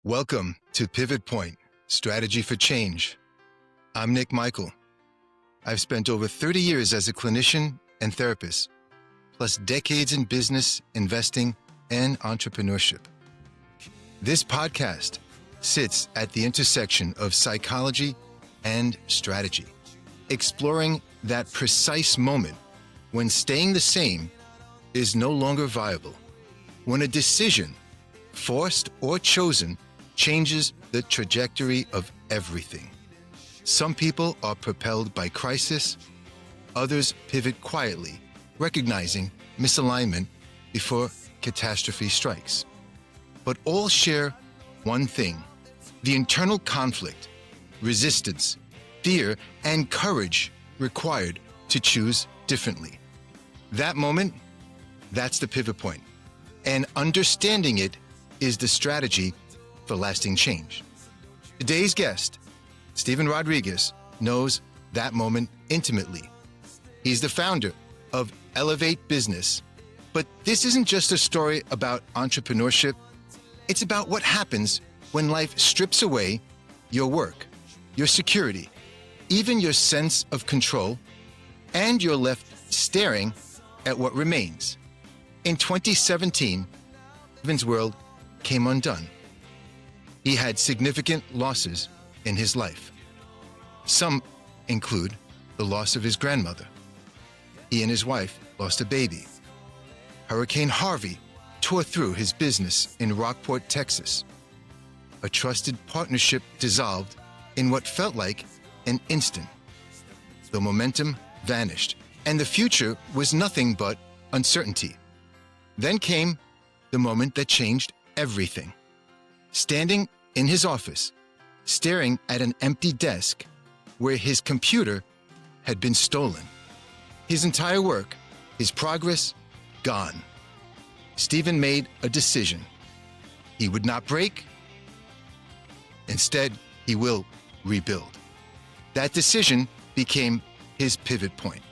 Welcome to Pivot Point, Strategy for Change. I'm Nik Michael. I've spent over 30 years as a clinician and therapist, plus decades in business, investing, and entrepreneurship. This podcast sits at the intersection of psychology and strategy, exploring that precise moment when staying the same is no longer viable, when a decision, forced or chosen, changes the trajectory of everything. Some people are propelled by crisis, others pivot quietly, recognizing misalignment before catastrophe strikes. But all share one thing: the internal conflict, resistance, fear, and courage required to choose differently. That moment, that's the pivot point. And understanding it is the strategy for lasting change. Today's guest, Steven Rodriguez, knows that moment intimately. He's the founder of Elevate Business. But this isn't just a story about entrepreneurship. It's about what happens when life strips away your work, your security, even your sense of control, and you're left staring at what remains. In 2017, Steven's world came undone. He had significant losses in his life. Some include the loss of his grandmother. He and his wife lost a baby. Hurricane Harvey tore through his business in Rockport, Texas. A trusted partnership dissolved in what felt like an instant. The momentum vanished, and the future was nothing but uncertainty. Then came the moment that changed everything. Standing in his office, staring at an empty desk where his computer had been stolen. His entire work, his progress, gone. Steven made a decision. He would not break. Instead, he will rebuild. That decision became his pivot point.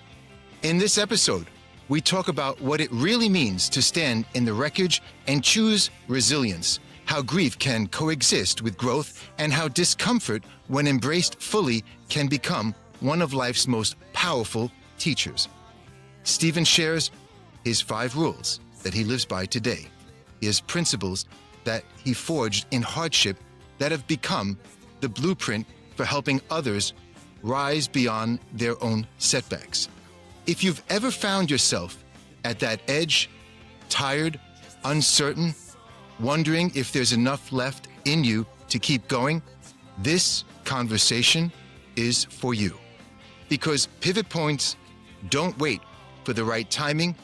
In this episode, we talk about what it really means to stand in the wreckage and choose resilience, how grief can coexist with growth, and how discomfort, when embraced fully, can become one of life's most powerful teachers. Steven shares his 5 rules that he lives by today, his principles that he forged in hardship that have become the blueprint for helping others rise beyond their own setbacks. If you've ever found yourself at that edge, tired, uncertain, wondering if there's enough left in you to keep going, this conversation is for you. Because pivot points don't wait for the right timing.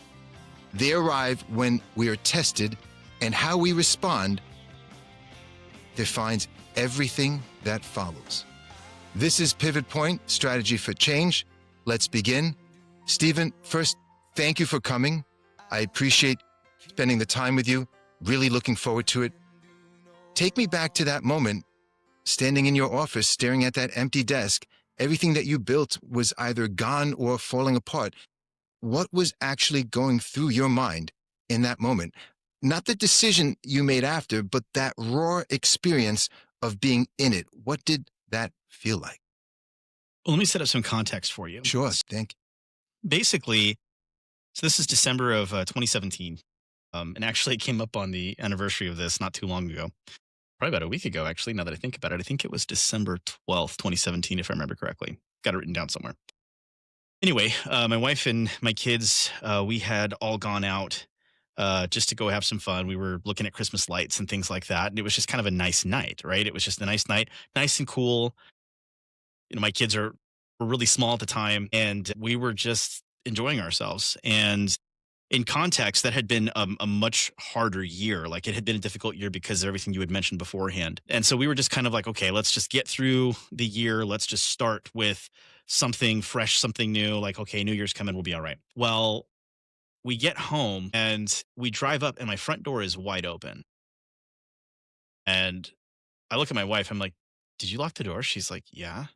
They arrive when we are tested, and how we respond defines everything that follows. This is Pivot Point, Strategy for Change. Let's begin. Steven, first, thank you for coming. I appreciate spending the time with you. Really looking forward to it. Take me back to that moment, standing in your office, staring at that empty desk. Everything that you built was either gone or falling apart. What was actually going through your mind in that moment? Not the decision you made after, but that raw experience of being in it. What did that feel like? Well, let me set up some context for you. Sure, thank you. Basically, so this is December of 2017. And actually it came up on the anniversary of this not too long ago. Probably about a week ago, actually, now that I think about it. I think it was December 12th, 2017, if I remember correctly. Got it written down somewhere. Anyway, my wife and my kids, we had all gone out just to go have some fun. We were looking at Christmas lights and things like that. And it was just kind of a nice night, right? It was just a nice night, nice and cool. You know, my kids were really small at the time, and we were just enjoying ourselves. And in context, that had been a much harder year. Like, it had been a difficult year because of everything you had mentioned beforehand. And so we were just kind of like, okay, let's just get through the year. Let's just start with something fresh, something new. Like, okay, New Year's coming, we'll be all right. Well, we get home and we drive up and my front door is wide open. And I look at my wife, I'm like, did you lock the door? She's like, yeah.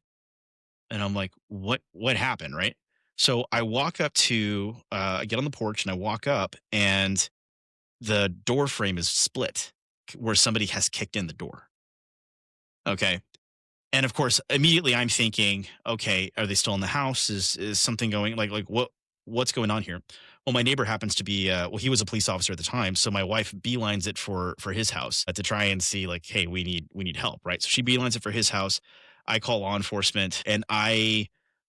And I'm like, what happened? Right. So I walk up to, I get on the porch and I walk up, and the door frame is split where somebody has kicked in the door. Okay. And of course, immediately I'm thinking, okay, are they still in the house? Is something going like what's going on here? Well, my neighbor happens to be well, he was a police officer at the time, so my wife beelines it for his house to try and see like, hey, we need help, right? So she beelines it for his house. I call law enforcement and I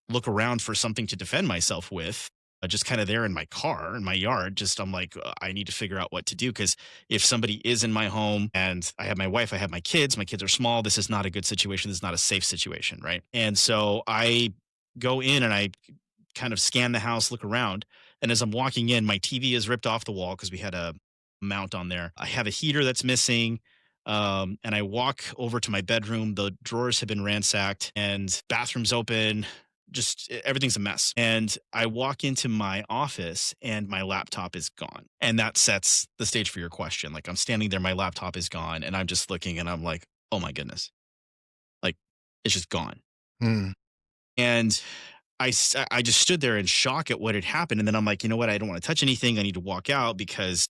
look around for something to defend myself with. Just kind of there in my car in my yard. Just I'm like, I need to figure out what to do because if somebody is in my home and I have my wife, I have my kids are small, this is not a good situation. This is not a safe situation. Right. And so I go in and I kind of scan the house, look around. And as I'm walking in, my TV is ripped off the wall because we had a mount on there. I have a heater that's missing. And I walk over to my bedroom. The drawers have been ransacked and bathroom's open. Just everything's a mess. And I walk into my office and my laptop is gone. And that sets the stage for your question. Like I'm standing there, my laptop is gone, and I'm just looking and I'm like, oh my goodness. Like it's just gone. Mm. And I just stood there in shock at what had happened. And then I'm like, you know what? I don't want to touch anything. I need to walk out because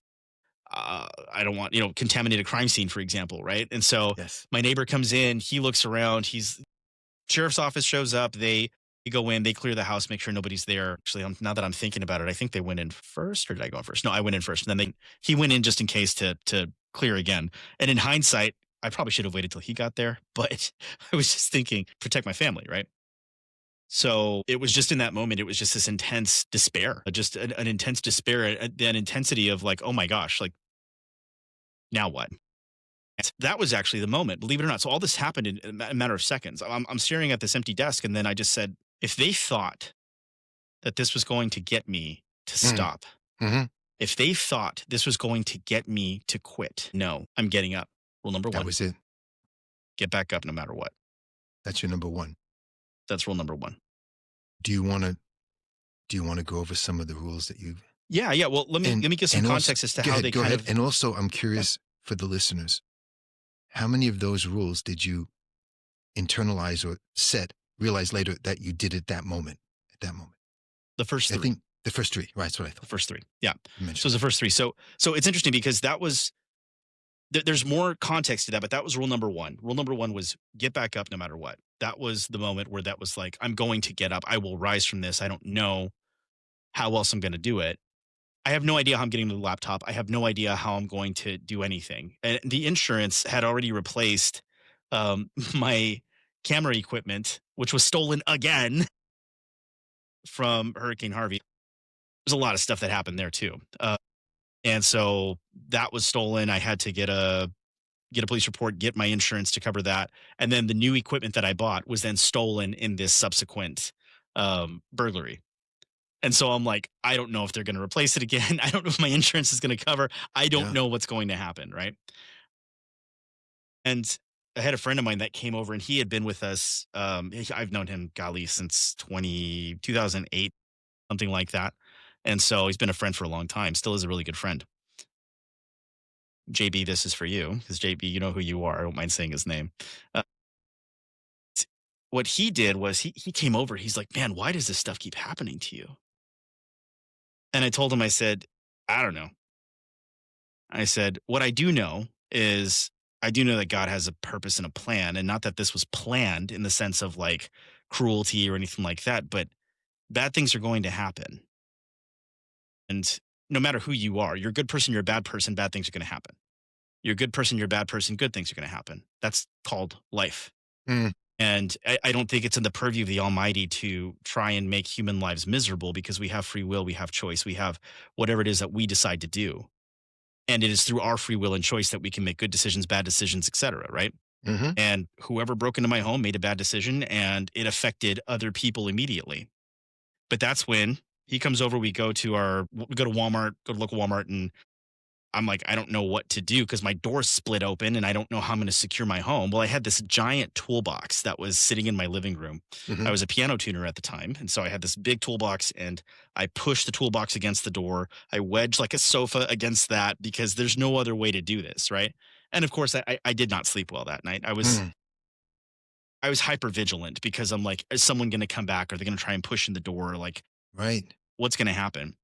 I don't want, contaminated crime scene, for example. Right. And so Yes. my neighbor comes in, he looks around, sheriff's office shows up. They go in, they clear the house, make sure nobody's there. Actually, now that I'm thinking about it, I think they went in first, or did I go in first? No, I went in first. And then he went in just in case to clear again. And in hindsight, I probably should have waited till he got there, but I was just thinking, protect my family, right? So it was just in that moment, it was just this intense despair, just an intense despair, an intensity of like, oh my gosh, like now what? That was actually the moment, believe it or not. So all this happened in a matter of seconds. I'm staring at this empty desk, and then I just said, if they thought that this was going to get me to Mm. stop, Mhm. if they thought this was going to get me to quit, no, I'm getting up. Rule number That one, was it. get back up no matter what. That's your number one. That's rule number one. Do you wanna do you wanna go over some of the rules that you've Yeah, yeah. Well, let me give some and also context as to go how ahead, they go kind ahead. of. And also, I'm Yeah. curious for the listeners, how many of those rules did you internalize or realize later that you did at that moment? The first I three. think the first 3, right, that's what I The thought. first three. Yeah. You So mentioned it's the that. first three. So it's interesting because that was there's more context to that, but that was rule number one. Rule number one was get back up no matter what. That was the moment where that was like, I'm going to get up. I will rise from this. I don't know how else I'm going to do it. I have no idea how I'm getting to the laptop. I have no idea how I'm going to do anything. And the insurance had already replaced my camera equipment, which was stolen again from Hurricane Harvey. There's a lot of stuff that happened there too. And so that was stolen. I had to get a police report, get my insurance to cover that. And then the new equipment that I bought was then stolen in this subsequent burglary. And so I'm like, I don't know if they're going to replace it again. I don't know if my insurance is going to cover. I don't Yeah. know what's going to happen. Right. And I had a friend of mine that came over and he had been with us. I've known him, golly, since 2008, something like that. And so he's been a friend for a long time, still is a really good friend. JB, this is for you because JB, you know who you are. I don't mind saying his name. Uh, what he did was he came over. He's like, man, why does this stuff keep happening to you? And I told him, I said, I don't know. I said, what I do know is I do know that God has a purpose and a plan, and not that this was planned in the sense of like cruelty or anything like that, but bad things are going to happen. And no matter who you are, you're a good person, you're a bad person, bad things are going to happen. You're a good person, you're a bad person, good things are going to happen. That's called life. Mm. And I don't think it's in the purview of the Almighty to try and make human lives miserable because we have free will, we have choice, we have whatever it is that we decide to do. And it is through our free will and choice that we can make good decisions, bad decisions, etc. Right? Mhm. And whoever broke into my home made a bad decision, and it affected other people immediately. But that's when he comes over. We go to Walmart, go to local Walmart, and I'm like, I don't know what to do because my door's split open and I don't know how I'm going to secure my home. Well, I had this giant toolbox that was sitting in my living room. I Mhm. was a piano tuner at the time. And so I had this big toolbox and I pushed the toolbox against the door. I wedged like a sofa against that because there's no other way to do this. Right. And of course, I did not sleep well that night. Mm. I was hyper vigilant because I'm like, is someone going to come back? Are they going to try and push in the door? Like, Right. what's going to happen?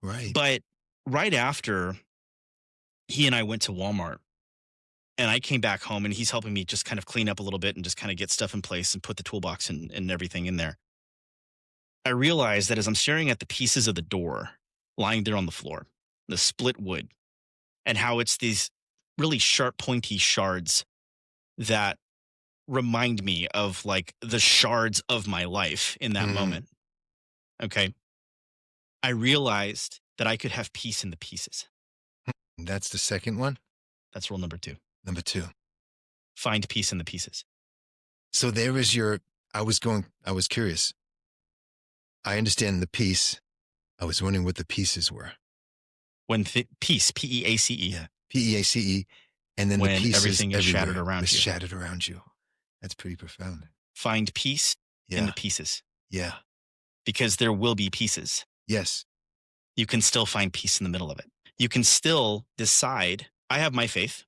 Right. But right after he and I went to Walmart, And I came back home and he's helping me just kind of clean up a little bit and just kind of get stuff in place and put the toolbox and everything in there. I realized that as I'm staring at the pieces of the door lying there on the floor, the split wood, and how it's these really sharp, pointy shards that remind me of like the shards of my life in that Mm, moment. Okay. I realized that I could have peace in the pieces. that's the second one. That's rule number two. Number two. Find peace in the pieces. So there is your, I was curious. I understand the piece. I was wondering what the pieces were. When peace, P-E-A-C-E, Yeah. P-E-A-C-E. And then the when pieces everything is everywhere shattered around was you. shattered around you. That's pretty profound. Find peace in Yeah. the pieces Yeah. because there will be pieces. Yes. You can still find peace in the middle of it. You can still decide, I have my faith,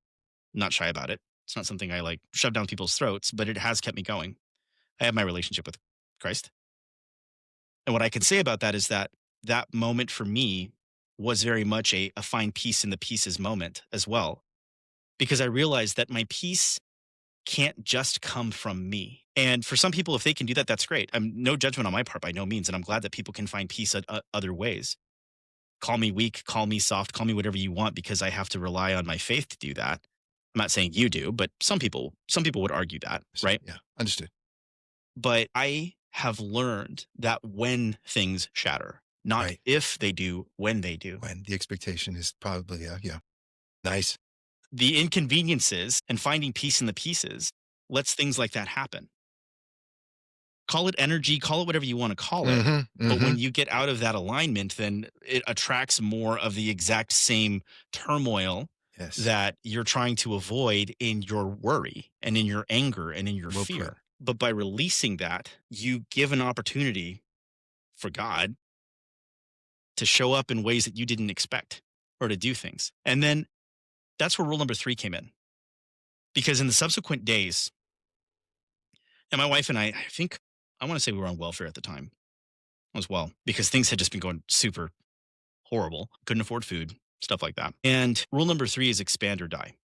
not shy about it. It's not something I like shove down people's throats, but it has kept me going. I have my relationship with Christ. And what I can say about that is that that moment for me was very much a find peace in the pieces moment as well, because I realized that my peace can't just come from me. And for some people, if they can do that, that's great. I'm no judgment on my part by no means. And I'm glad that people can find peace other ways. Call me weak, call me soft, call me whatever you want, because I have to rely on my faith to do that. I'm not saying you do, but some people would argue that, right? Yeah. Understood. But I have learned that when things shatter, not Right. if they do, when they do. When the expectation is probably, yeah. Nice. The inconveniences and finding peace in the pieces lets things like that happen. Call it energy, call it whatever you want to call it. Mm-hmm. But Mm-hmm. when you get out of that alignment, then it attracts more of the exact same turmoil Yes. that you're trying to avoid in your worry and in your anger and in your Well put. fear. But by releasing that, you give an opportunity for God to show up in ways that you didn't expect or to do things. And then that's where rule number 3 came in. Because in the subsequent days, and my wife and I think, I want to say we were on welfare at the time as well, because things had just been going super horrible. Couldn't afford food, stuff like that. And rule number 3 is expand or die.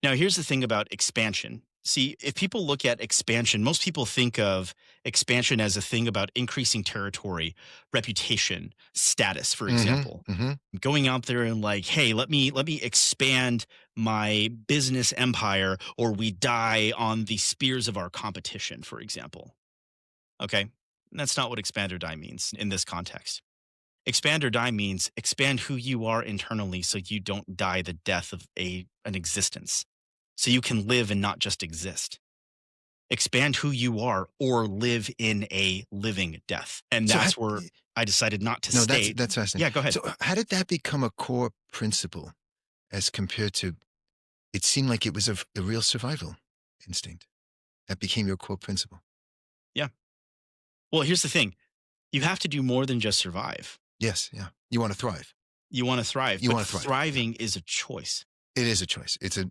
Now, here's the thing about expansion. See, if people look at expansion, most people think of expansion as a thing about increasing territory, reputation, status, for example. Mm-hmm. Going out there and like, hey, let me expand my business empire, or we die on the spears of our competition, for example. Okay? That's not what expand or die means in this context. Expand or die means expand who you are internally so you don't die the death of an existence. So you can live and not just exist. Expand who you are or live in a living death. And So that's where I decided not to stay. That's fascinating. Yeah, go ahead. So how did that become a core principle as compared to, it seemed like it was a real survival instinct that became your core principle? Yeah. Well, here's the thing. You have to do more than just survive. Yes. Yeah. You want to thrive. You want to thrive. You but want to thrive. Thriving is a choice. It is a choice. It's a,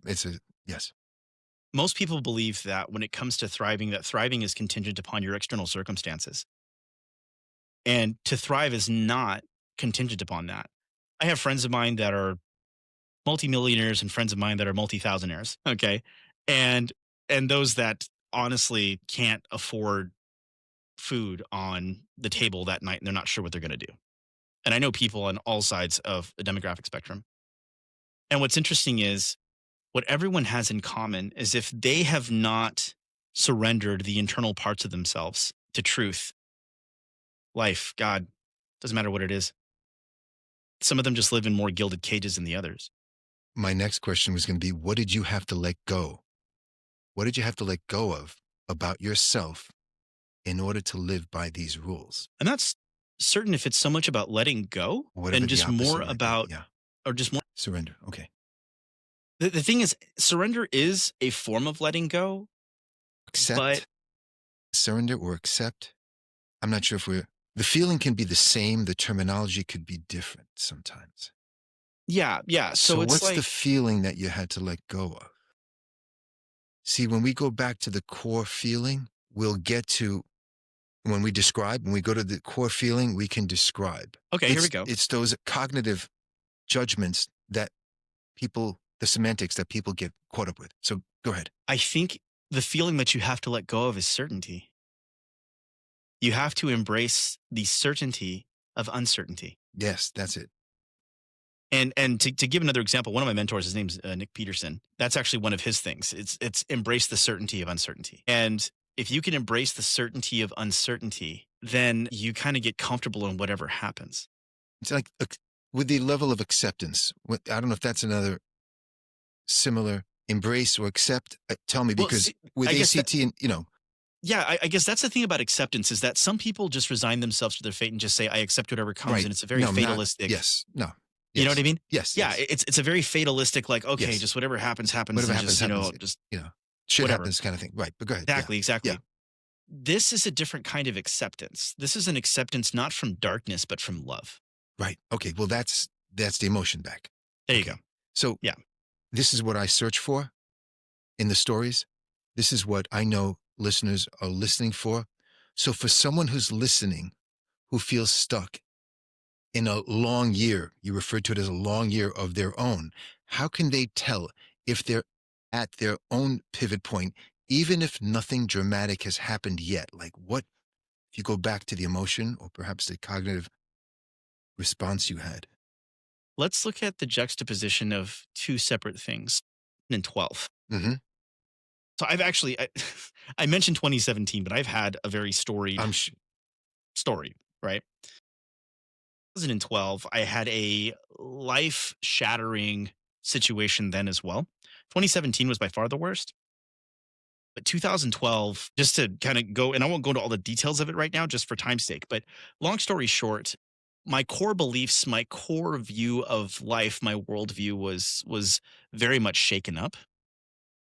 yes. Most people believe that when it comes to thriving, that thriving is contingent upon your external circumstances. And to thrive is not contingent upon that. I have friends of mine that are multimillionaires and friends of mine that are multi-thousandaires. Okay. And those that honestly can't afford food on the table that night and they're not sure what they're going to do. And I know people on all sides of the demographic spectrum. And what's interesting is what everyone has in common is if they have not surrendered the internal parts of themselves to truth, life, God, doesn't matter what it is. Some of them just live in more gilded cages than the others. My next question was going to be, what did you have to let go? What did you have to let go of about yourself in order to live by these rules? I'm not certain if it's so much about letting go Whatever and the just opposite more might be. about, Yeah. or just more. Surrender. Okay. The thing is, surrender is a form of letting go. Accept. But surrender or accept. I'm not sure if the feeling can be the same. The terminology could be different sometimes. yeah. So it's what's like, the feeling that you had to let go of? See, when we go back to the core feeling, we'll get to, when we go to the core feeling, we can describe. okay, here we go. It's those cognitive judgments that people the semantics that people get caught up with. So go ahead. I think the feeling that you have to let go of is certainty. You have to embrace the certainty of uncertainty. Yes, that's it. And to give another example, one of my mentors, his name's Nik Peterson. That's actually one of his things. It's embrace the certainty of uncertainty. And if you can embrace the certainty of uncertainty, then you kind of get comfortable in whatever happens. It's like with the level of acceptance. I don't know if that's another similar embrace or accept. Tell me, because see, with I guess ACT and yeah, I guess that's the thing about acceptance is that some people just resign themselves to their fate and just say, I accept whatever comes. right. And it's a very No, fatalistic. yes. No. You know Yes. what I mean? Yes. Yeah, yes. it's a very fatalistic, like, okay, Yes. just whatever happens, happens. Whatever and happens, just, happens. just Shit whatever. happens kind of thing. Right. But go ahead. Yeah. Exactly. Yeah. This is a different kind of acceptance. This is an acceptance not from darkness, but from love. Right. Okay. Well, that's the emotion back. There you Okay. go. So Yeah. this is what I search for in the stories. This is what I know listeners are listening for. So for someone who's listening, who feels stuck in a long year, you referred to it as a long year of their own, how can they tell if they're at their own pivot point, even if nothing dramatic has happened yet? Like what, if you go back to the emotion or perhaps the cognitive response you had? Let's look at the juxtaposition of two separate things in 12. Mm-hmm. So I've actually, I mentioned 2017, but I've had a very storied story, right? 2012, I had a life shattering situation then as well. 2017 was by far the worst. But 2012, just to kind of go, and I won't go into all the details of it right now, just for time's sake. But long story short, my core beliefs, my core view of life, my worldview was very much shaken up,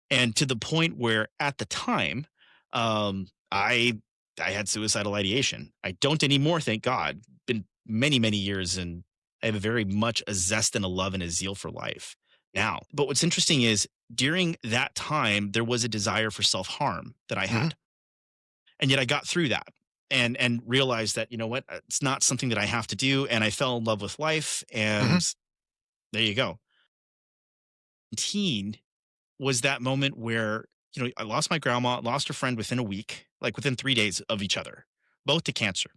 and to the point where at the time, I had suicidal ideation. I don't anymore, thank God. Been many years, and I have a very much a zest and a love and a zeal for life now. But what's interesting is during that time, there was a desire for self-harm that I had. And yet I got through that and realized that, you know what, it's not something that I have to do. And I fell in love with life. And there you go. 19 was that moment where, you know, I lost my grandma, lost her friend within a week, like within 3 days of each other, both to cancer.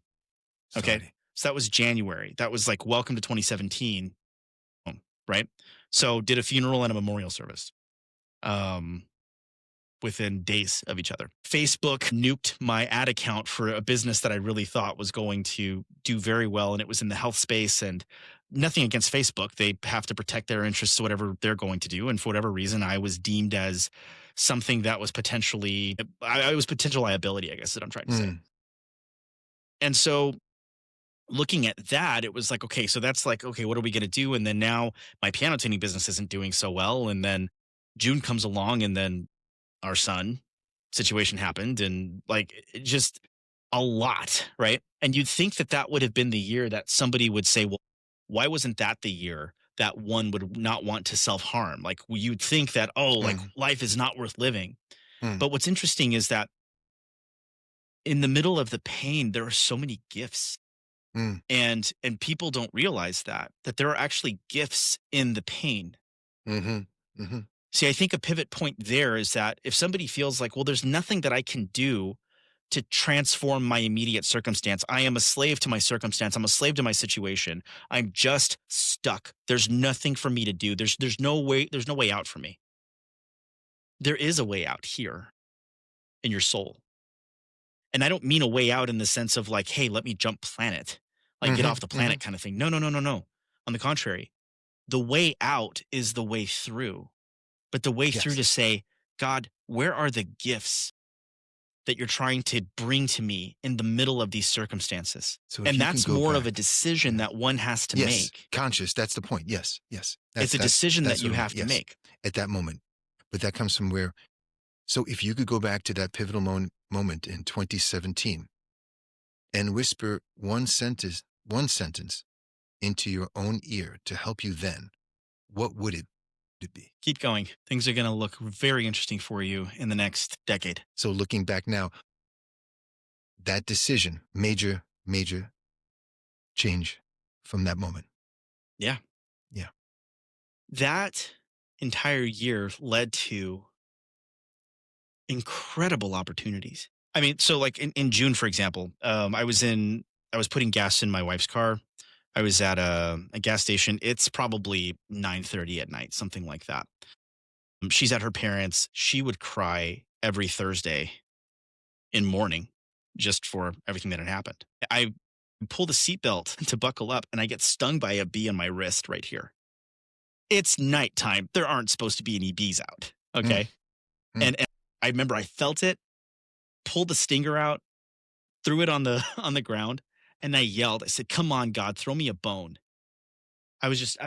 Okay. Sorry. So that was January. That was like, welcome to 2017. Right. So did a funeral and a memorial service. Within days of each other. Facebook nuked my ad account for a business that I really thought was going to do very well. And it was in the health space, and nothing against Facebook. They have to protect their interests, whatever they're going to do. And for whatever reason, I was deemed as something that was potentially, I was potential liability, I guess, that I'm trying to say. And so looking at that, it was like, okay, so that's like, okay, what are we going to do? And then now my piano tuning business isn't doing so well. And then June comes along, and then our son situation happened, and like just a lot, right? And you'd think that that would have been the year that somebody would say, well, why wasn't that the year that one would not want to self-harm? Like you'd think that, oh, like life is not worth living. But what's interesting is that in the middle of the pain, there are so many gifts. And people don't realize that there are actually gifts in the pain. See, I think a pivot point there is that if somebody feels like, well, there's nothing that I can do to transform my immediate circumstance. I am a slave to my circumstance. I'm a slave to my situation. I'm just stuck. There's nothing for me to do. There's no way out for me. There is a way out here in your soul. And I don't mean a way out in the sense of like, hey, let me jump planet, like get off the planet kind of thing. No. On the contrary, the way out is the way through. But the way through to say, God, where are the gifts that you're trying to bring to me in the middle of these circumstances? So and that's more of a decision that one has to make. Conscious. That's the point. Yes. It's a decision that you have to make at that moment. But that comes from where. So if you could go back to that pivotal moment in 2017 and whisper one sentence into your own ear to help you then, what would it be? Keep going. Things are going to look very interesting for you in the next decade. So looking back now, that decision, major change from that moment. Yeah. Yeah. That entire year led to incredible opportunities. I mean, so like in June, for example, I was putting gas in my wife's car. I was at a gas station. It's probably 9:30 at night, something like that. She's at her parents'. She would cry every Thursday in mourning just for everything that had happened. I pull the seatbelt to buckle up and I get stung by a bee on my wrist right here. It's nighttime. There aren't supposed to be any bees out. Mm, Okay. mm. And I remember I felt it, pulled the stinger out, threw it on the on the ground, and I yelled. I said, "Come on, God, throw me a bone." I was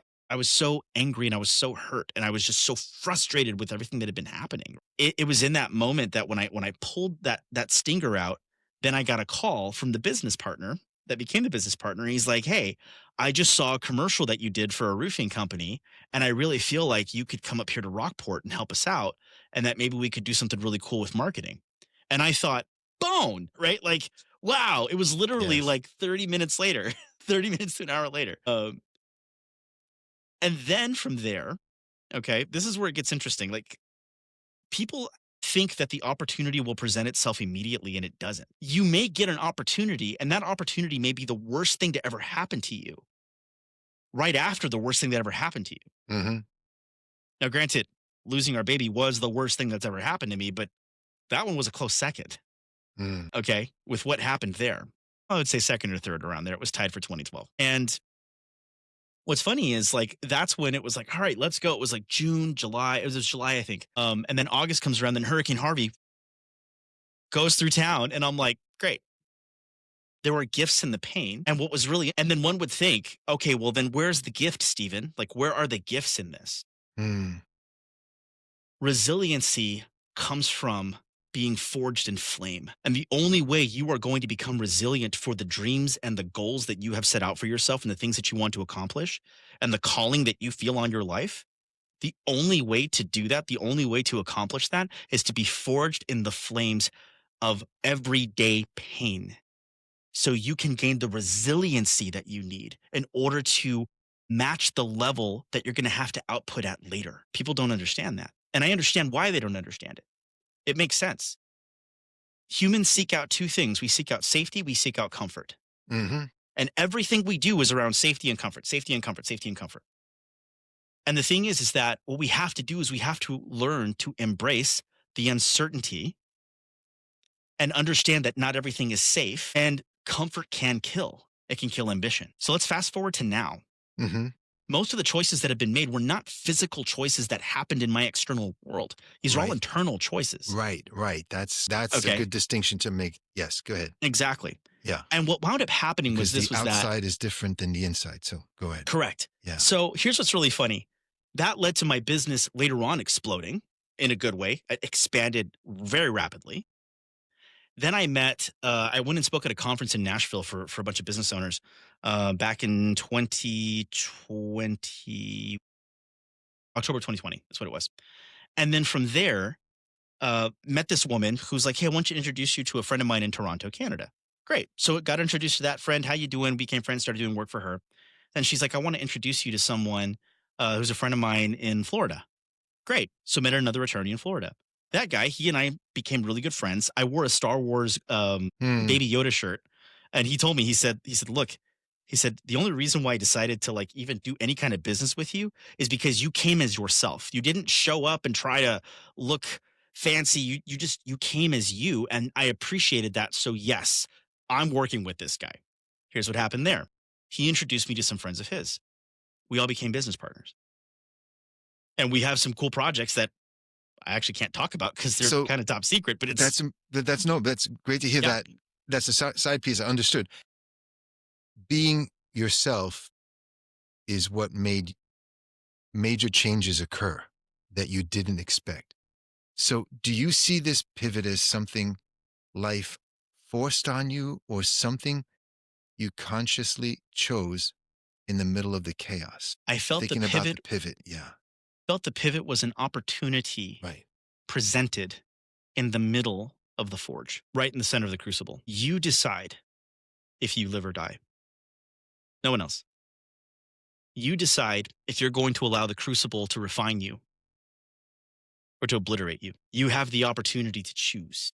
so angry and I was so hurt and I was just so frustrated with everything that had been happening. It was in that moment that when I pulled that stinger out, then I got a call from the business partner that became the business partner. He's like, "Hey, I just saw a commercial that you did for a roofing company, and I really feel like you could come up here to Rockport and help us out, and that maybe we could do something really cool with marketing." And I thought, bone, right? Like, wow, it was literally Yes. like 30 minutes later, 30 minutes to an hour later. And then from there, okay, this is where it gets interesting. Like people think that the opportunity will present itself immediately and it doesn't. You may get an opportunity and that opportunity may be the worst thing to ever happen to you right after the worst thing that ever happened to you. Mm-hmm. Now, granted, losing our baby was the worst thing that's ever happened to me, but that one was a close second. Mm. Okay. With what happened there, I would say second or third around there. It was tied for 2012. And what's funny is like that's when it was like, all right, let's go. It was like June, July. It was July, I think. And then August comes around, then Hurricane Harvey goes through town, and I'm like, great. There were gifts in the pain. And what was really, and then one would think, okay, well, then where's the gift, Stephen? Like, where are the gifts in this? Mm. Resiliency comes from being forged in flame. And the only way you are going to become resilient for the dreams and the goals that you have set out for yourself and the things that you want to accomplish and the calling that you feel on your life, the only way to do that, the only way to accomplish that is to be forged in the flames of everyday pain. So you can gain the resiliency that you need in order to match the level that you're going to have to output at later. People don't understand that. And I understand why they don't understand it. It makes sense. Humans seek out two things. We seek out safety, we seek out comfort. Mm-hmm. And everything we do is around safety and comfort, safety and comfort, safety and comfort. And the thing is that what we have to do is we have to learn to embrace the uncertainty and understand that not everything is safe and comfort can kill. It can kill ambition. So let's fast forward to now. Mm-hmm. Most of the choices that have been made were not physical choices that happened in my external world. These are all Right. internal choices. Right. That's a Okay. good distinction to make. Yes. Go ahead. Exactly. Yeah. And what wound up happening Because was the that outside is different than the inside. So go ahead. correct. Yeah. So here's what's really funny. That led to my business later on exploding in a good way. It expanded very rapidly. Then I went and spoke at a conference in Nashville for a bunch of business owners back in 2020, October 2020. That's what it was. And then from there, met this woman who's like, "Hey, I want you to introduce you to a friend of mine in Toronto, Canada." Great. So it got introduced to that friend. How you doing? Became friends, started doing work for her. And she's like, "I want to introduce you to someone who's a friend of mine in Florida." Great. So met another attorney in Florida. That guy, he and I became really good friends. I wore a Star Wars Hmm. Baby Yoda shirt, and he told me, look, he said the only reason why I decided to like even do any kind of business with you is because you came as yourself. You didn't show up and try to look fancy. You came as you, and I appreciated that. So yes, I'm working with this guy. Here's what happened there. He introduced me to some friends of his. We all became business partners. And we have some cool projects that I actually can't talk about because they're So kind of top secret, but it's that's great to hear Yeah. that. That's a side piece. I understood. Being yourself is what made major changes occur that you didn't expect. So do you see this pivot as something life forced on you or something you consciously chose in the middle of the chaos? I Thinking about the pivot. Yeah. felt the pivot was an opportunity Right. presented in the middle of the forge, right in the center of the crucible. You decide if you live or die. No one else. You decide if you're going to allow the crucible to refine you or to obliterate you. You have the opportunity to choose.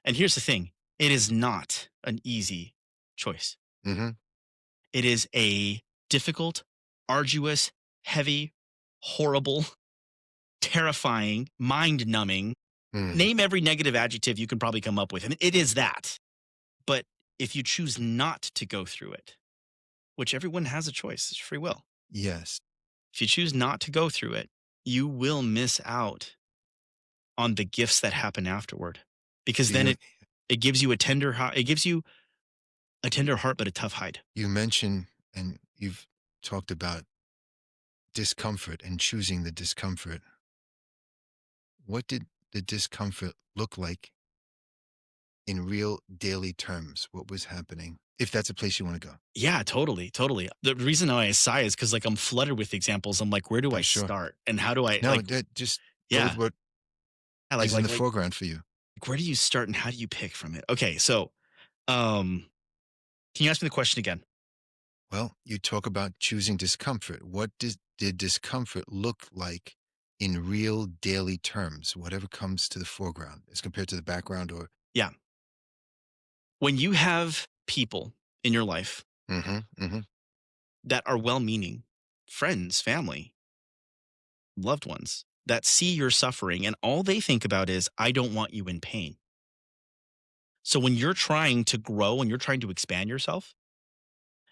And here's the thing, it is not an easy choice. Mm-hmm. It is a difficult, arduous, heavy, horrible, terrifying, mind numbing. Mm. Name every negative adjective you can probably come up with. And it is that. But if you choose not to go through it, which everyone has a choice, it's free will. Yes. If you choose not to go through it, you will miss out on the gifts that happen afterward. Because So then you it gives you a tender heart. It gives you a tender heart, but a tough hide. you mentioned and you've talked about discomfort and choosing the discomfort. What did the discomfort look like in real daily terms? What was happening? If that's a place you want to go. Yeah, totally, totally. The reason I sigh is because like I'm flooded with examples. I'm like, where do Oh, I sure. start, and how do I No, like? that just go Yeah, with what yeah, like is in like the like foreground for you. like, where do you start, and how do you pick from it? Okay, so um, can you ask me the question again? Well, you talk about choosing discomfort. What did discomfort look like in real daily terms, whatever comes to the foreground as compared to the background or Yeah, when you have people in your life mm-hmm, mm-hmm. that are well-meaning, friends, family, loved ones that see your suffering, and all they think about is, I don't want you in pain. So when you're trying to grow and you're trying to expand yourself,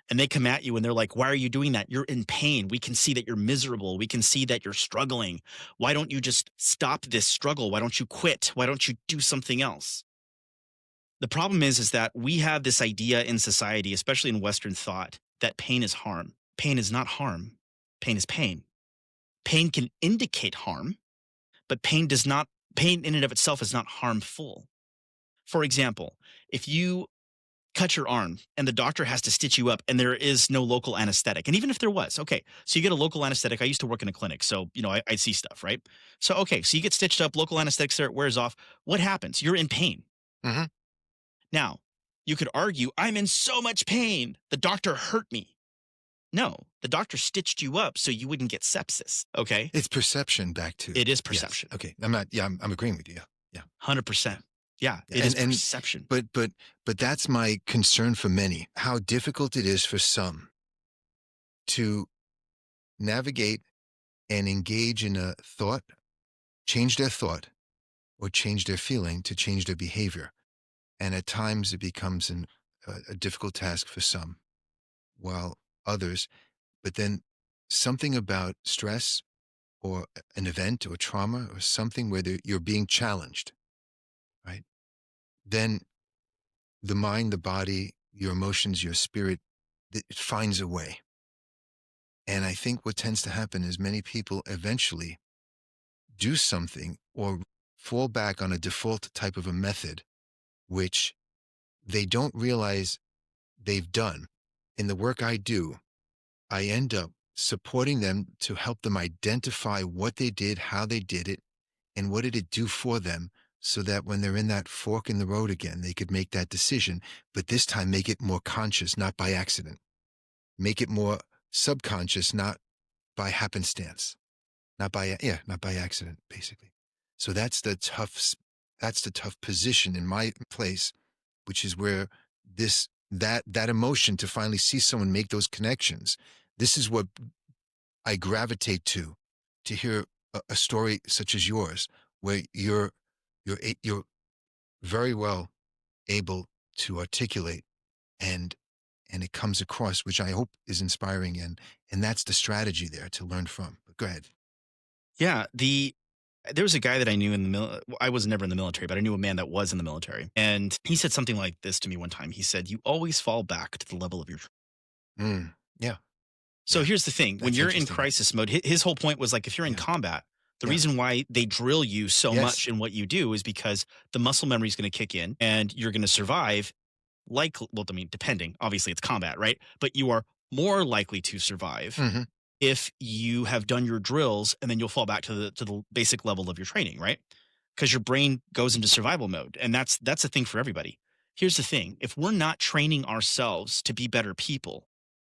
and they come at you and they're like, why are you doing that? You're in pain. We can see that you're miserable. We can see that you're struggling. Why don't you just stop this struggle? Why don't you quit? Why don't you do something else? The problem is that we have this idea in society, especially in Western thought, that pain is harm. Pain is not harm. Pain is pain. Pain can indicate harm, but pain in and of itself is not harmful. For example, if you cut your arm and the doctor has to stitch you up and there is no local anesthetic. And even if there was, okay, so you get a local anesthetic. I used to work in a clinic, so, I see stuff, right? So, okay, so you get stitched up, local anesthetics there, it wears off. What happens? You're in pain. Mm-hmm. Now, you could argue, I'm in so much pain. The doctor hurt me. No, the doctor stitched you up so you wouldn't get sepsis, okay? It's perception back to It is yes. perception. Okay. I'm agreeing with you. Yeah. 100%. Yeah, Yeah. it is perception. But that's my concern for many, how difficult it is for some to navigate and engage in a thought, change their thought, or change their feeling to change their behavior. And at times it becomes a difficult task for some, while others, but then something about stress or an event or trauma or something where you're being challenged, right? Then the mind, the body, your emotions, your spirit, it finds a way. And I think what tends to happen is many people eventually do something or fall back on a default type of a method, which they don't realize they've done. In the work I do, I end up supporting them to help them identify what they did, how they did it, and what did it do for them so that when they're in that fork in the road again, they could make that decision, but this time make it more conscious, not by accident. Make it more subconscious, not by happenstance, not by accident, basically. So that's the tough position in my place, which is where that emotion to finally see someone make those connections. This is what I gravitate to hear a story such as yours, where you're very well able to articulate and it comes across, which I hope is inspiring, and that's the strategy there to learn from. But go ahead. Yeah, there was a guy that I knew in the I was never in the military, but I knew a man that was in the military. And he said something like this to me one time. He said, you always fall back to the level of your. Yeah. So Yeah. here's the thing. When That's you're in interesting. crisis mode, his whole point was like, if you're in Yeah. combat, the Yeah. reason why they drill you so Yes. much in what you do is because the muscle memory is going to kick in and you're going to survive. Depending, obviously it's combat, right? But you are more likely to survive Mhm. if you have done your drills, and then you'll fall back to the basic level of your training, right? Because your brain goes into survival mode, and that's a thing for everybody. Here's the thing: if we're not training ourselves to be better people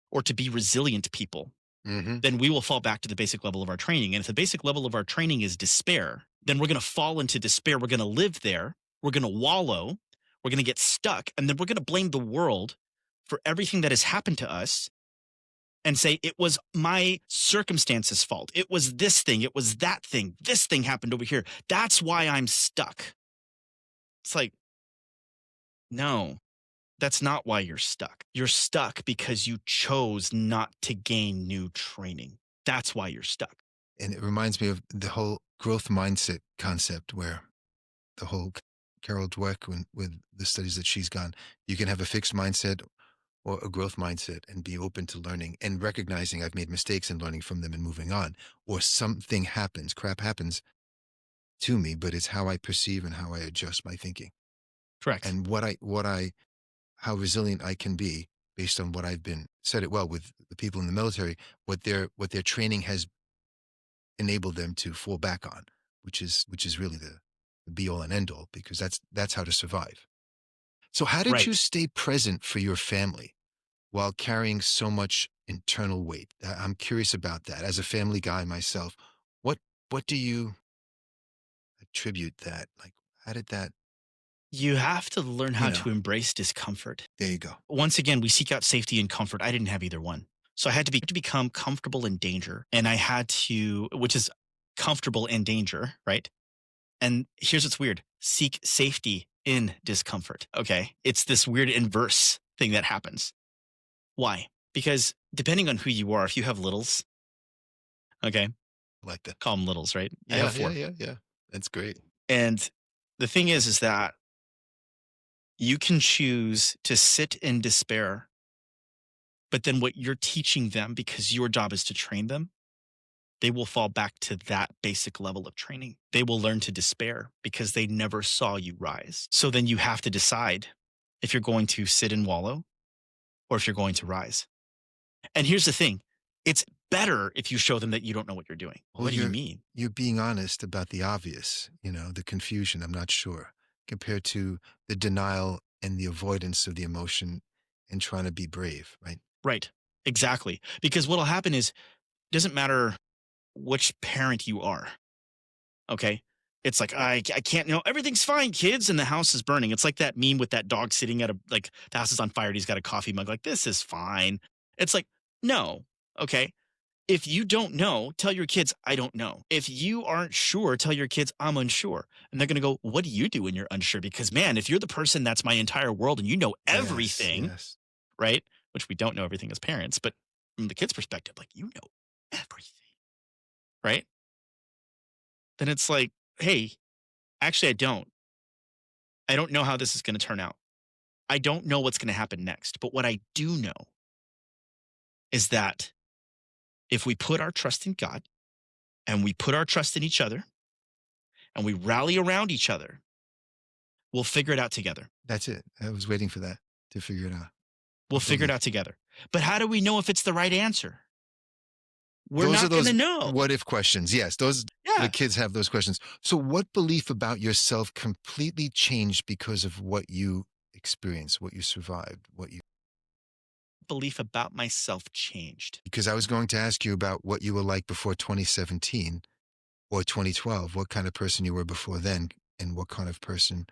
or to be resilient people, Hmm. then we will fall back to the basic level of our training. And if the basic level of our training is despair, then we're going to fall into despair. We're going to live there. We're going to wallow. We're going to get stuck. And then we're going to blame the world for everything that has happened to us and say, it was my circumstances' fault. It was this thing. It was that thing. This thing happened over here. That's why I'm stuck. It's like, no, that's not why you're stuck. You're stuck because you chose not to gain new training. That's why you're stuck. And it reminds me of the whole growth mindset concept, where the whole Carol Dweck, with the studies that she's gone, you can have a fixed mindset or a growth mindset and be open to learning and recognizing I've made mistakes and learning from them and moving on. Or something happens, crap happens to me, but it's how I perceive and how I adjust my thinking Correct. and how resilient I can be based on what I've been. Said it well with the people in the military, what their training has enabled them to fall back on, which is really the be all and end all, because that's how to survive. So how did you Right. stay present for your family while carrying so much internal weight? I'm curious about that. As a family guy myself, what do you attribute that? Like, how did that, You have to learn you how know, to embrace discomfort. there you go. Once again, we seek out safety and comfort. I didn't have either one. So I had to become comfortable in danger. And I had to, which is comfortable in danger, right? And here's what's weird: seek safety in discomfort. Okay. It's this weird inverse thing that happens. Why? Because depending on who you are, if you have littles, okay, I like that. call them littles, right? I Yeah, have four. yeah. That's great. And the thing is that you can choose to sit in despair, but then what you're teaching them, because your job is to train them, they will fall back to that basic level of training. They will learn to despair because they never saw you rise. So then you have to decide if you're going to sit and wallow or if you're going to rise. And here's the thing: it's better if you show them that you don't know what you're doing. Well, What do you mean? you're being honest about the obvious, the confusion, I'm not sure, compared to the denial and the avoidance of the emotion and trying to be brave, right? Right. Exactly. Because what'll happen is, it doesn't matter which parent you are. Okay. It's like, I can't, everything's fine, kids, and the house is burning. It's like that meme with that dog sitting at like, the house is on fire and he's got a coffee mug. Like, this is fine. It's like, no. Okay. If you don't know, tell your kids, I don't know. If you aren't sure, tell your kids, I'm unsure. And they're going to go, what do you do when you're unsure? Because, man, if you're the person that's my entire world and you know Yes, everything, yes. right? Which we don't know everything as parents, but from the kid's perspective, like, you know everything, right? Then it's like, hey, actually, I don't. I don't know how this is going to turn out. I don't know what's going to happen next. But what I do know is that if we put our trust in God and we put our trust in each other and we rally around each other, we'll figure it out together. That's it. I was waiting for that to figure it out. We'll I figure it believe. out together. But how do we know if it's the right answer? We're Those are not going those to know. what if questions. Yes, those the Yeah. kids have those questions. So what belief about yourself completely changed because of what you experienced, what you survived, Belief about myself changed. because I was going to ask you about what you were like before 2017 or 2012, what kind of person you were before then, and what kind of person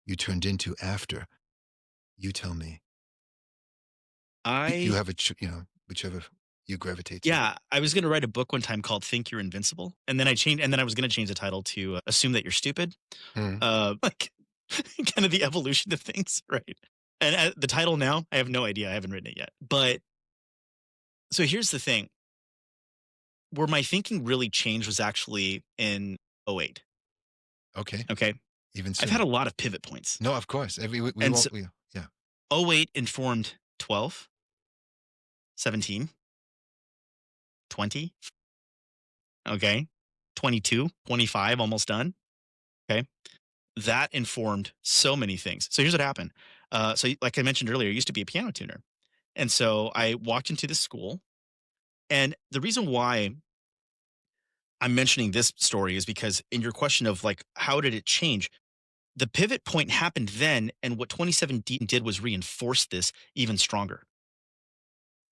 you turned into after. You tell me. You I have whichever you gravitate to. Yeah, I was going to write a book one time called "Think You're Invincible," and then I was going to change the title to "Assume That You're Stupid." Hmm. Like kind of the evolution of things, right? And the title now, I have no idea. I haven't written it yet. But so here's the thing: where my thinking really changed was actually in '08. Okay, Okay, even I've had sooner. a lot of pivot points, No, of course. We and won't. so Yeah. '08 informed 12, 17, 20. Okay, 22, 25, almost done. Okay. That informed so many things. So here's what happened. Like I mentioned earlier, I used to be a piano tuner. And so I walked into this school. And the reason why I'm mentioning this story is because in your question of like, how did it change? The pivot point happened then. And what 2017 did was reinforce this even stronger.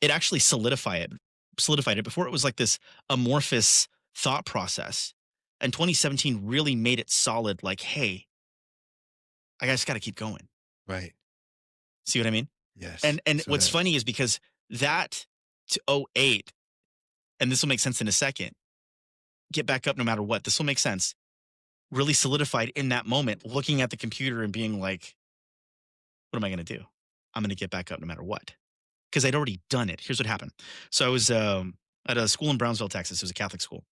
It actually solidified it. solidified it. Before it was like this amorphous thought process. And 2017 really made it solid, like, hey, I just got to keep going. Right. See what I mean? Yes. And So what's that, funny is because that to '08, and this will make sense in a second, get back up no matter what. This will make sense. Really solidified in that moment, looking at the computer and being like, what am I going to do? I'm going to get back up no matter what. Because I'd already done it. Here's what happened. So I was at a school in Brownsville, Texas. It was a Catholic school.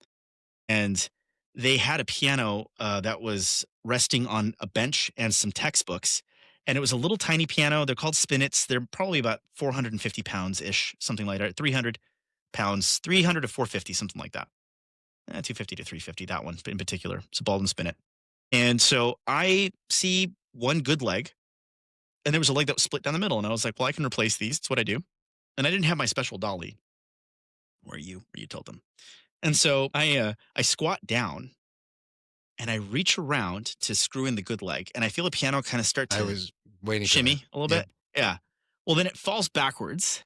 And they had a piano that was resting on a bench and some textbooks. And it was a little tiny piano. They're called spinets. They're probably about 450 pounds ish, something like that. 300 pounds, 300 to 450, something like that. 250 to 350, that one in particular. It's a ball and spinet. And so I see one good leg, and there was a leg that was split down the middle. And I was like, well, I can replace these. That's what I do. And I didn't have my special dolly. Where you told them. And so I squat down and I reach around to screw in the good leg, and I feel the piano kind of start I to was waiting for that. shimmy a little Yep. bit. Yeah. Well, then it falls backwards,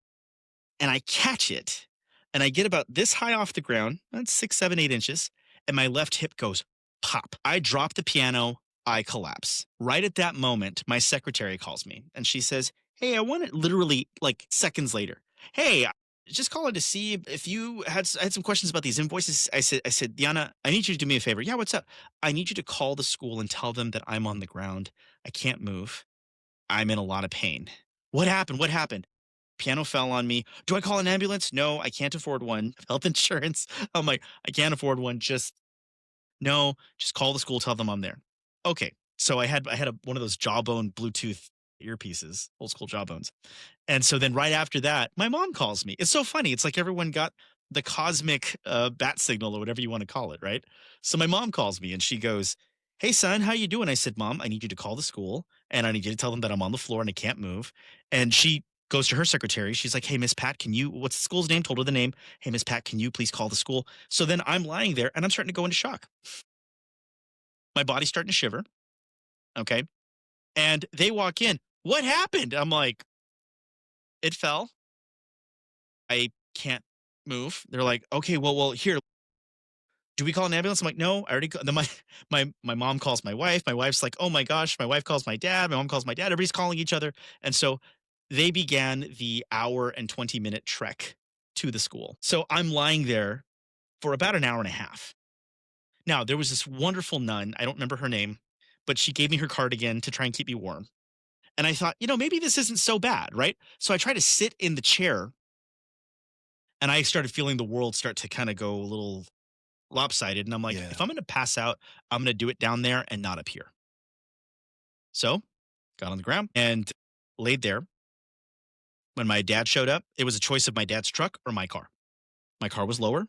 and I catch it, and I get about this high off the ground. That's 6, 7, 8 inches, and my left hip goes pop. I drop the piano. I collapse. Right at that moment, my secretary calls me, and she says, "Hey, I want it," literally like seconds later. "Hey, just calling to see if you I had some questions about these invoices." I said, "Diana, I need you to do me a favor." "Yeah, what's up?" "I need you to call the school and tell them that I'm on the ground. I can't move. I'm in a lot of pain." "What happened? What happened?" "Piano fell on me." "Do I call an ambulance?" "No, I can't afford one." "Health insurance?" I'm like, "I can't afford one. Just no, just call the school, tell them I'm there." Okay. So one of those jawbone Bluetooth earpieces, old school jawbones. And so then right after that, my mom calls me. It's so funny. It's like everyone got the cosmic bat signal or whatever you want to call it, right? So my mom calls me and she goes, "Hey son, how you doing?" I said, "Mom, I need you to call the school and I need you to tell them that I'm on the floor and I can't move." And she goes to her secretary. She's like, "Hey, Miss Pat, can you, what's the school's name?" Told her the name. "Hey, Miss Pat, can you please call the school?" So then I'm lying there and I'm starting to go into shock. My body's starting to shiver. Okay. And they walk in. "What happened?" I'm like, "It fell. I can't move." They're like, "Okay, well, here, do we call an ambulance?" I'm like, "No, I already." Then my mom calls my wife. My wife's like, "Oh my gosh." My wife calls my dad. My mom calls my dad. Everybody's calling each other. And so they began the hour and 20-minute trek to the school. So I'm lying there for about an hour and a half. Now, there was this wonderful nun. I don't remember her name, but she gave me her cardigan to try and keep me warm. And I thought, maybe this isn't so bad, right? So I tried to sit in the chair and I started feeling the world start to kind of go a little lopsided. And I'm like, if Yeah. I'm going to pass out, I'm going to do it down there and not up here. So got on the ground and laid there. When my dad showed up, it was a choice of my dad's truck or my car. My car was lower,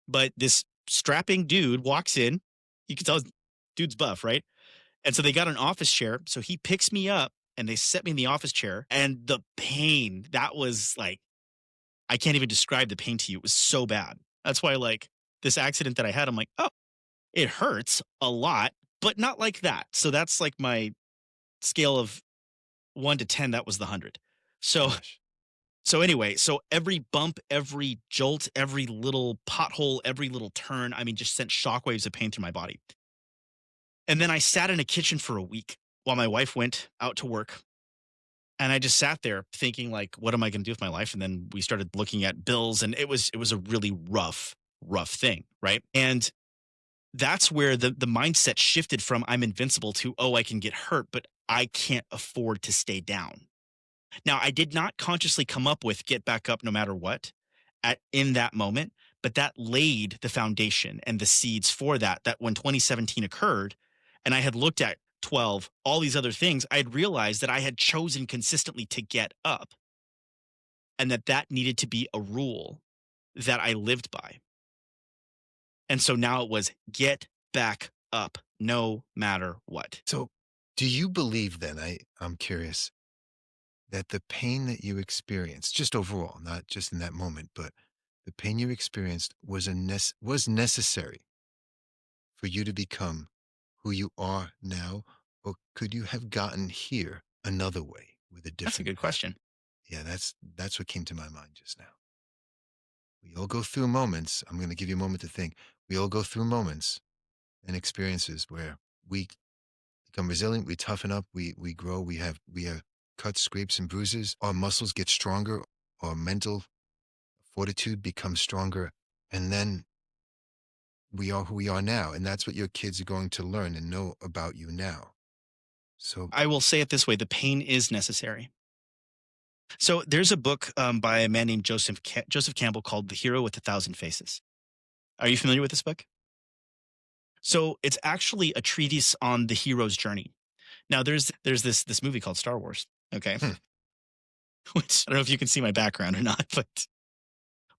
but this strapping dude walks in. You can tell dude's buff, right? And so they got an office chair. So he picks me up and they set me in the office chair. And the pain, that was like, I can't even describe the pain to you. It was so bad. That's why, like, this accident that I had, I'm like, oh, it hurts a lot, but not like that. So that's like my scale of 1 to 10. That was the 100. So, Gosh. so anyway, so every bump, every jolt, every little pothole, every little turn, I mean, just sent shockwaves of pain through my body. And then I sat in a kitchen for a week while my wife went out to work. And I just sat there thinking, like, what am I going to do with my life? And then we started looking at bills, and it was a really rough thing, right? And that's where the mindset shifted from I'm invincible to, oh, I can get hurt, but I can't afford to stay down. Now, I did not consciously come up with get back up no matter what in that moment, but that laid the foundation and the seeds for that when 2017 occurred and I had looked at 12, all these other things, I had realized that I had chosen consistently to get up and that needed to be a rule that I lived by. And so now it was get back up no matter what. So do you believe then, I'm curious, that the pain that you experienced, just overall, not just in that moment, but the pain you experienced was necessary for you to become who you are now? Or could you have gotten here another way with a That's a different good path? question. Yeah, that's what came to my mind just now. We all go through moments. I'm going to give you a moment to think. We all go through moments and experiences where we become resilient, we toughen up, we grow, we have cuts, scrapes, and bruises. Our muscles get stronger, our mental fortitude becomes stronger, and then we are who we are now. And that's what your kids are going to learn and know about you now. So, I will say it this way: the pain is necessary. So there's a book by a man named Joseph Campbell called "The Hero with a Thousand Faces." Are you familiar with this book? So it's actually a treatise on the hero's journey. Now there's this movie called Star Wars. Okay, Hmm. which I don't know if you can see my background or not, but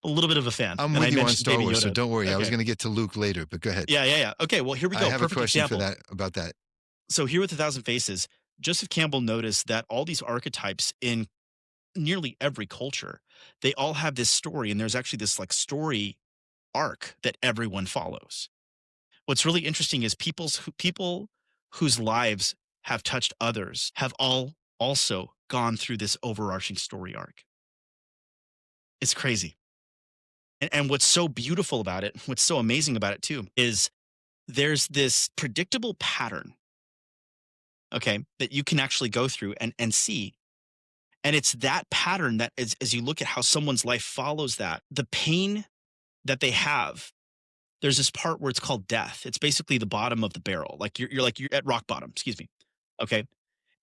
a little bit of a fan. I'm And with I you on mentioned Star Baby Wars, so Yoda. don't worry. I was Okay. going to get to Luke later, but go ahead. Yeah. Okay, well, here we I go. have a Perfect question example. for that about that. So Here with a Thousand Faces, Joseph Campbell noticed that all these archetypes in nearly every culture, they all have this story, and there's actually this like story arc that everyone follows. What's really interesting is people whose lives have touched others have all also gone through this overarching story arc. It's crazy. And what's so beautiful about it, what's so amazing about it too, is there's this predictable pattern, okay, that you can actually go through and see. And it's that pattern that as you look at how someone's life follows that, the pain that they have, there's this part where it's called death. It's basically the bottom of the barrel. Like you're at rock bottom, excuse me. Okay.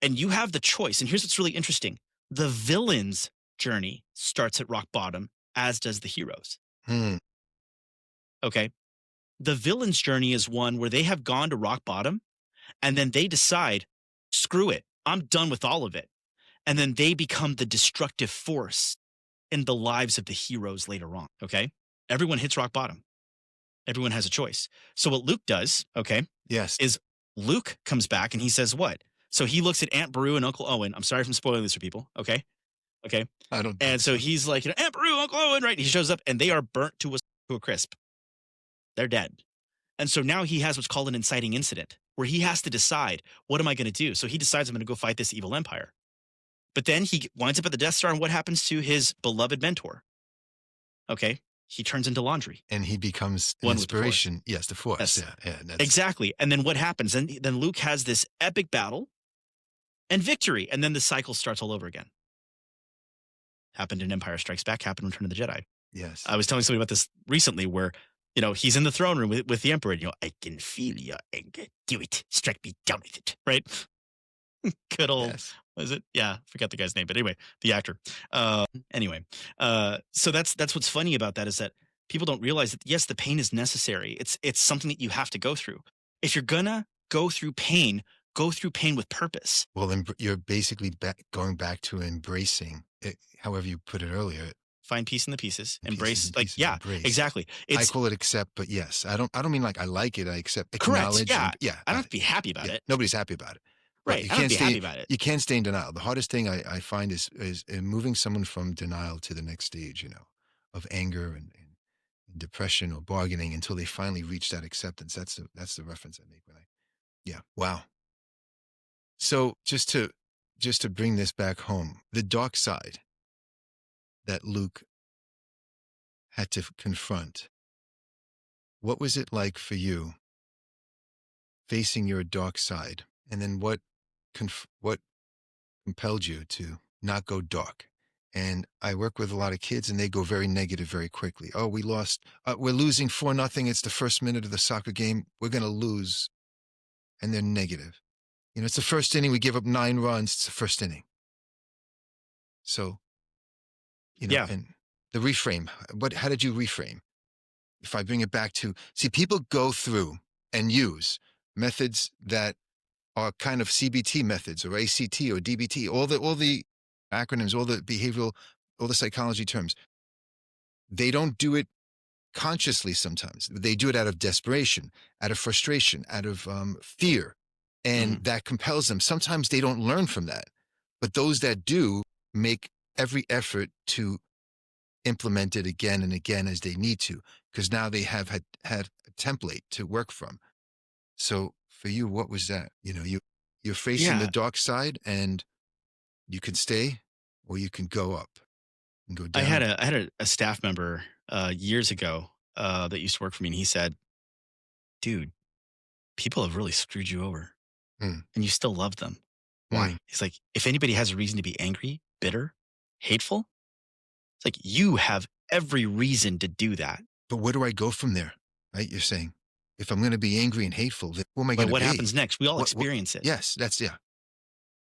And you have the choice. And here's what's really interesting. The villain's journey starts at rock bottom, as does the hero's. Hmm. Okay. The villain's journey is one where they have gone to rock bottom and then they decide, screw it. I'm done with all of it. And then they become the destructive force in the lives of the heroes later on. Okay. Everyone hits rock bottom. Everyone has a choice. So what Luke does, okay, Yes. is Luke comes back and he says what? So he looks at Aunt Beru and Uncle Owen. I'm sorry if I'm spoiling this for people. Okay. Okay. I don't And think so so. he's like, Aunt Beru, Uncle Owen, right? He shows up and they are burnt to a crisp. They're dead. And so now he has what's called an inciting incident where he has to decide, what am I going to do? So he decides I'm going to go fight this evil empire. But then he winds up at the Death Star, and what happens to his beloved mentor? Okay. He turns into laundry. And he becomes an One with the Force. inspiration. Yes, the Force. Yes. Yeah. That's, Exactly. And then what happens? And then Luke has this epic battle and victory. And then the cycle starts all over again. Happened in Empire Strikes Back, happened in Return of the Jedi. yes. I was telling somebody about this recently where, he's in the throne room with the Emperor, and I can feel your anger. Do it. Strike me down with it. Right? Good old, Yes. was it? Yeah, forgot the guy's name. But anyway, the actor. Anyway, so that's what's funny about that is that people don't realize that, yes, the pain is necessary. It's something that you have to go through. If you're going to go through pain with purpose. Well, you're basically going back to embracing it, however you put it earlier. Find peace in the pieces. Pieces Embrace, and like, pieces, yeah, embrace. exactly. I call it accept, but yes, I don't mean like I like it. I accept, Correct. acknowledge. Yeah. Yeah. I don't have to be happy about it. Nobody's happy about it. Right. I don't have to be happy about it. You can't stay in denial. The hardest thing I find is moving someone from denial to the next stage, of anger and depression or bargaining until they finally reach that acceptance. That's the reference I make yeah. Wow. So just to bring this back home, the dark side that Luke had to confront, what was it like for you facing your dark side? And then what compelled you to not go dark? And I work with a lot of kids and they go very negative very quickly. Oh, we lost. We're losing 4-0. It's the first minute of the soccer game. We're going to lose. And they're negative. It's the first inning. We give up 9 runs. It's the first inning. So, Yeah. and the reframe, how did you reframe? If I bring it back to, see, people go through and use methods that are kind of CBT methods or ACT or DBT, all the acronyms, all the behavioral, all the psychology terms. They don't do it consciously sometimes. They do it out of desperation, out of frustration, out of fear. And that compels them. Sometimes they don't learn from that. But those that do make every effort to implement it again and again as they need to, because now they have had a template to work from. So for you, what was that? You're facing the dark side and you can stay or you can go up and go down. I had a staff member years ago that used to work for me, and he said, "Dude, people have really screwed you over, Mm, and you still love them. mm. Why?" He's like, "If anybody has a reason to be angry, bitter, hateful, it's like you have every reason to do that. But where do I go from there? Right? You're saying, if I'm going to be angry and hateful, then who am I But going to what be? happens next? We all What? experience it. Yes, that's yeah.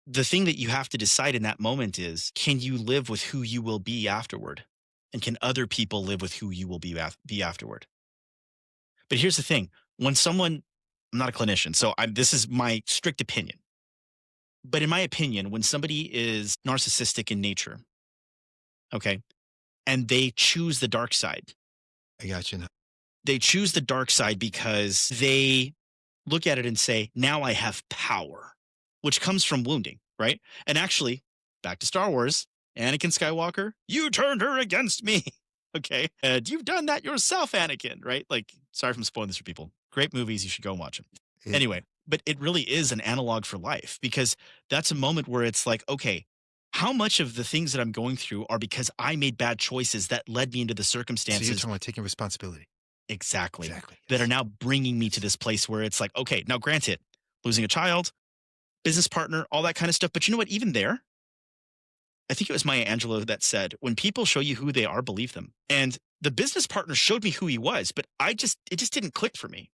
The thing that you have to decide in that moment is, can you live with who you will be afterward? And can other people live with who you will be afterward?" But here's the thing: when someone, I'm not a clinician, so this is my strict opinion. But in my opinion, when somebody is narcissistic in nature, okay, and they choose the dark side, I got you now. they choose the dark side because they look at it and say, now I have power, which comes from wounding, right? And actually, back to Star Wars, Anakin Skywalker, you turned her against me. Okay. And you've done that yourself, Anakin, right? Like, sorry if I'm spoiling this for people. Great movies. You should go and watch them. It- Anyway, but it really is an analog for life because that's a moment where it's like, okay, how much of the things that I'm going through are because I made bad choices that led me into the so you're circumstances talking about taking responsibility. exactly Exactly. that yes. are now bringing me to this place where it's like, okay, now granted, losing a child, business partner, all that kind of stuff. But you know what? Even there, I think it was Maya Angelou that said, when people show you who they are, believe them. And the business partner showed me who he was, but it just didn't click for me.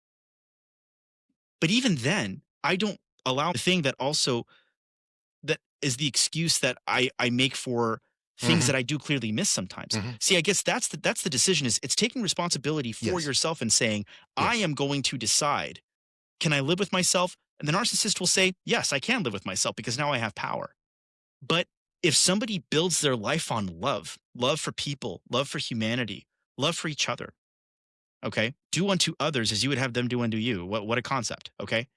But even then, I don't allow the thing that also that is the excuse that I make for things Mhm. that I do clearly miss sometimes. Mhm. See, I guess that's the decision is it's taking responsibility for Yes. yourself and saying, I Yes. am going to decide, can I live with myself? And the narcissist will say, yes, I can live with myself because now I have power. But if somebody builds their life on love, love for people, love for humanity, love for each other, okay? Do unto others as you would have them do unto you. What a concept, okay?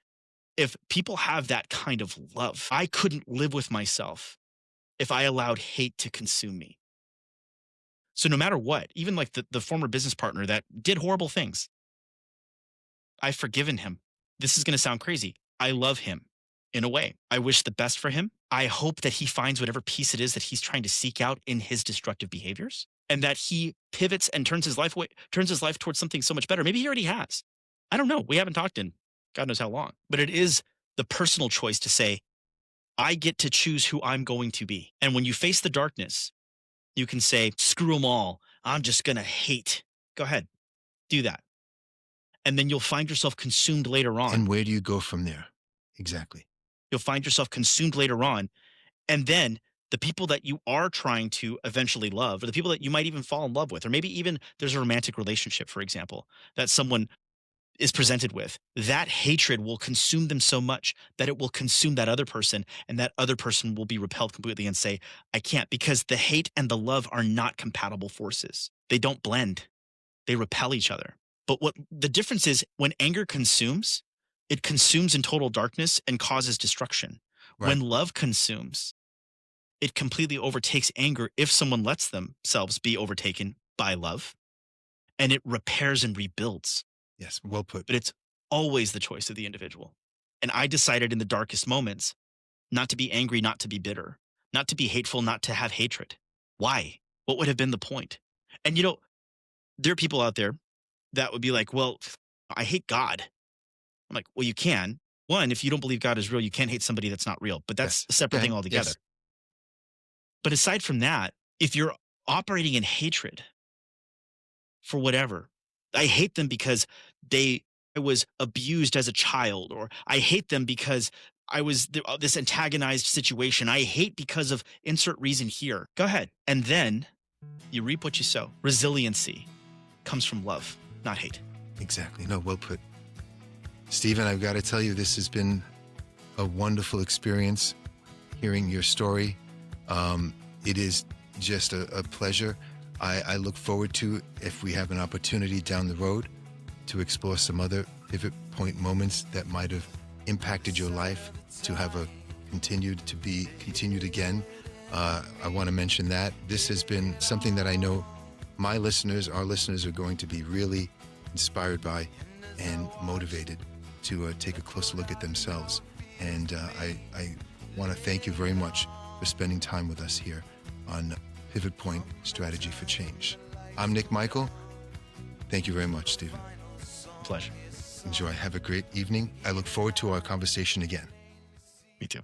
If people have that kind of love, I couldn't live with myself if I allowed hate to consume me. So no matter what, even like the former business partner that did horrible things, I've forgiven him. This is going to sound crazy. I love him in a way. I wish the best for him. I hope that he finds whatever peace it is that he's trying to seek out in his destructive behaviors and that he pivots and turns his life towards something so much better. Maybe he already has. I don't know. We haven't talked in God knows how long, but it is the personal choice to say, I get to choose who I'm going to be. And when you face the darkness, you can say, screw them all. I'm just going to hate. Go ahead, do that. And then you'll find yourself consumed later on. And where do you go from there? Exactly. You'll find yourself consumed later on. And then the people that you are trying to eventually love, or the people that you might even fall in love with, or maybe even there's a romantic relationship, for example, that someone is presented with, that hatred will consume them so much that it will consume that other person. And that other person will be repelled completely and say, I can't, because the hate and the love are not compatible forces. They don't blend, they repel each other. But what the difference is when anger consumes, it consumes in total darkness and causes destruction. Right. When love consumes, it completely overtakes anger if someone lets themselves be overtaken by love, and it repairs and rebuilds. Yes. Well put. But it's always the choice of the individual. And I decided in the darkest moments not to be angry, not to be bitter, not to be hateful, not to have hatred. Why? What would have been the point? And there are people out there that would be like, well, I hate God. I'm like, well, you can. One, if you don't believe God is real, you can't hate somebody that's not real, but that's Yes. a separate Okay. thing altogether. Yes. But aside from that, if you're operating in hatred for whatever, I hate them because I was abused as a child, or I hate them because I was this antagonized situation. I hate because of insert reason here. Go ahead. And then you reap what you sow. Resiliency comes from love, not hate. Exactly. No, well put. Stephen, I've got to tell you, this has been a wonderful experience hearing your story. It is just a pleasure. I look forward to, if we have an opportunity down the road, to explore some other pivot point moments that might have impacted your life, to have continued again. I want to mention that this has been something that I know our listeners are going to be really inspired by and motivated to take a closer look at themselves. And I want to thank you very much for spending time with us here on Pivot Point Strategy for Change. I'm Nik Michael. Thank you very much, Stephen. Pleasure. Enjoy. Have a great evening. I look forward to our conversation again. Me too.